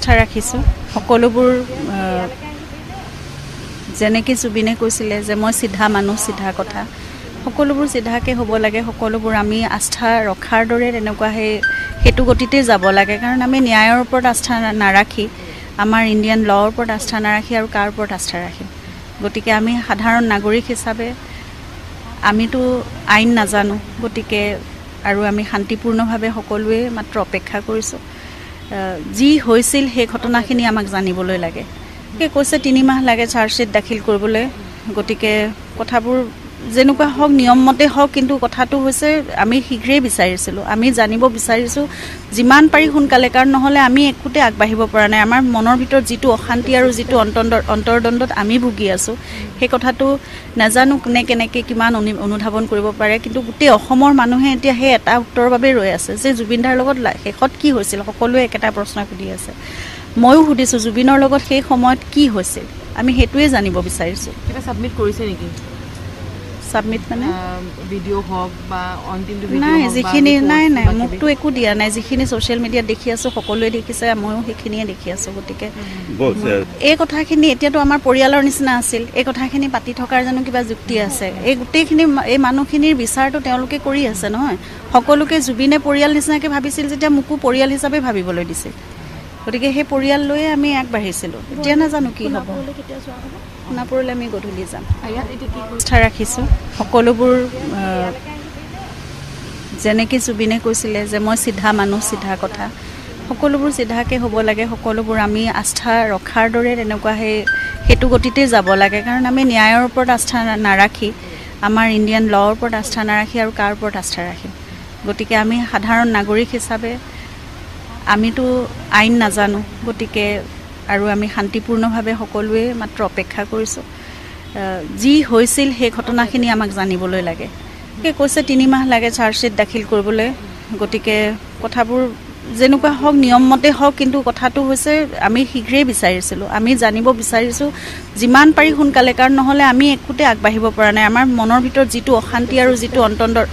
আস্থা ৰাখিছোঁ সকলোবোৰ যেনেকৈ জুবিনে কৈছিলে যে মই চিধা মানুহ চিধা কথা সকলোবোৰ চিধাকৈ হ'ব লাগে সকলোবোৰ আমি আস্থা ৰখাৰ দৰে তেনেকুৱা সেইটো গতিতে যাব লাগে কাৰণ আমি ন্যায়ৰ ওপৰত আস্থা নাৰাখি আমাৰ ইণ্ডিয়ান ল'ৰ ওপৰত আস্থা নাৰাখি আৰু কাৰ ওপৰত আস্থা ৰাখিম গতিকে আমি সাধাৰণ নাগৰিক হিচাপে আমিতো আইন নাজানো গতিকে আৰু আমি শান্তিপূৰ্ণভাৱে সকলোৱে মাত্ৰ অপেক্ষা কৰিছোঁ যি হৈছিল সেই ঘটনাখিনি আমাক জানিবলৈ লাগে কৈছে 3 মাহ লাগে চাৰ্জশ্বিট দাখিল কৰিবলৈ গতিকে কথাবোৰ যেনেকুৱা হওক নিয়ম মতে হওক কিন্তু কথাটো হৈছে আমি শীঘ্ৰেই বিচাৰিছিলোঁ আমি জানিব বিচাৰিছোঁ যিমান পাৰি সোনকালে কাৰণ নহ'লে আমি একোতে আগবাঢ়িব পৰা নাই আমাৰ মনৰ ভিতৰত যিটো অশান্তি আৰু যিটো অন্তৰ্দ্বন্দ্বত আমি ভুগি আছোঁ সেই কথাটো নাজানো কোনে কেনেকৈ কিমান অনুধাৱন কৰিব পাৰে কিন্তু গোটেই অসমৰ মানুহে এতিয়া সেই এটা উত্তৰৰ বাবে ৰৈ আছে যে জুবিনদাৰ লগত শেষত কি হৈছিল সকলোৱে একেটা প্ৰশ্ন সুধি আছে ময়ো সুধিছোঁ জুবিনৰ লগত সেই সময়ত কি হৈছিল আমি সেইটোৱে জানিব বিচাৰিছোঁ কিবা ছাবমিট কৰিছে নেকি সাবমিট মানে ভিডিও হওক বা অন্তিম নাই যিখিনি নাই মোকতো একো দিয়া নাই যিখিনি ছ'চিয়েল মিডিয়াত দেখি আছোঁ সকলোৱে দেখিছে ময়ো সেইখিনিয়ে দেখি আছোঁ গতিকে এই কথাখিনি এতিয়াতো আমাৰ পৰিয়ালৰ নিচিনা আছিল এই কথাখিনি পাতি থকাৰ জানো কিবা যুক্তি আছে এই গোটেইখিনি এই মানুহখিনিৰ বিচাৰটো তেওঁলোকে কৰি আছে নহয় সকলোকে জুবিনে পৰিয়াল নিচিনাকৈ ভাবিছিল যেতিয়া মোকো পৰিয়াল হিচাপে ভাবিবলৈ দিছিল গতিকে সেই পৰিয়াল লৈয়ে আমি আগবাঢ়িছিলোঁ এতিয়া নাজানো কি হ'ব সোণাপুৰলৈ আমি গধূলি যাম আস্থা ৰাখিছোঁ সকলোবোৰ যেনেকৈ জুবিনে কৈছিলে যে মই চিধা মানুহ চিধা কথা সকলোবোৰ চিধাকৈ হ'ব লাগে সকলোবোৰ আমি আস্থা ৰখাৰ দৰে তেনেকুৱা সেইটো গতিতে যাব লাগে কাৰণ আমি ন্যায়ৰ ওপৰত আস্থা নাৰাখি আমাৰ ইণ্ডিয়ান ল'ৰ ওপৰত আস্থা নাৰাখি আৰু কাৰ ওপৰত আস্থা ৰাখিম গতিকে আমি সাধাৰণ নাগৰিক হিচাপে আমিতো আইন নাজানো গতিকে আৰু আমি শান্তিপূৰ্ণভাৱে সকলোৱে মাত্ৰ অপেক্ষা কৰিছোঁ যি হৈছিল সেই ঘটনাখিনি আমাক জানিবলৈ লাগে কৈছে 3 মাহ লাগে চাৰ্জশ্বিট দাখিল কৰিবলৈ গতিকে কথাবোৰ যেনেকুৱা হওক নিয়ম মতে হওক কিন্তু কথাটো হৈছে আমি শীঘ্ৰেই বিচাৰিছিলোঁ আমি জানিব বিচাৰিছোঁ যিমান পাৰি সোনকালে কাৰণ নহ'লে আমি একোতে আগবাঢ়িব পৰা নাই আমাৰ মনৰ ভিতৰত যিটো অশান্তি আৰু যিটো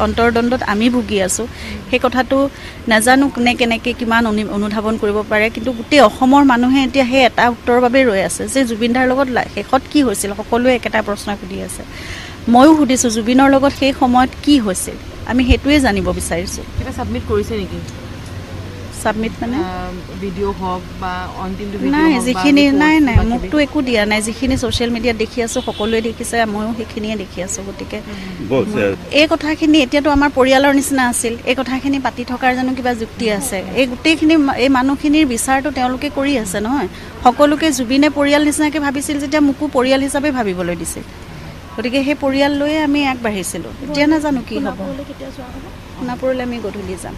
অন্তৰ্দ্বন্দ্বত আমি ভুগি আছোঁ সেই কথাটো নাজানো কোনে কেনেকৈ কিমান অনুধাৱন কৰিব পাৰে কিন্তু গোটেই অসমৰ মানুহে এতিয়া সেই এটা উত্তৰৰ বাবে ৰৈ আছে যে জুবিনদাৰ লগত শেষত কি হৈছিল সকলোৱে একেটা প্ৰশ্ন সুধি আছে ময়ো সুধিছোঁ জুবিনৰ লগত সেই সময়ত কি হৈছিল আমি সেইটোৱে জানিব বিচাৰিছোঁ কিবা ছাবমিট কৰিছে নেকি সাবমিট মানে ভিডিও হওক বা অন্তিম নাই যিখিনি নাই মোকতো একো দিয়া নাই যিখিনি ছ'চিয়েল মিডিয়াত দেখি আছোঁ সকলোৱে দেখিছে ময়ো সেইখিনিয়ে দেখি আছোঁ গতিকে এই কথাখিনি এতিয়াতো আমাৰ পৰিয়ালৰ নিচিনা আছিল এই কথাখিনি পাতি থকাৰ জানো কিবা যুক্তি আছে এই গোটেইখিনি এই মানুহখিনিৰ বিচাৰটো তেওঁলোকে কৰি আছে নহয় সকলোকে জুবিনে পৰিয়াল নিচিনাকৈ ভাবিছিল যেতিয়া মোকো পৰিয়াল হিচাপে ভাবিবলৈ দিছিল গতিকে সেই পৰিয়াল লৈয়ে আমি আগবাঢ়িছিলোঁ এতিয়া নাজানো কি হ'ব সোণাপুৰলৈ আমি গধূলি যাম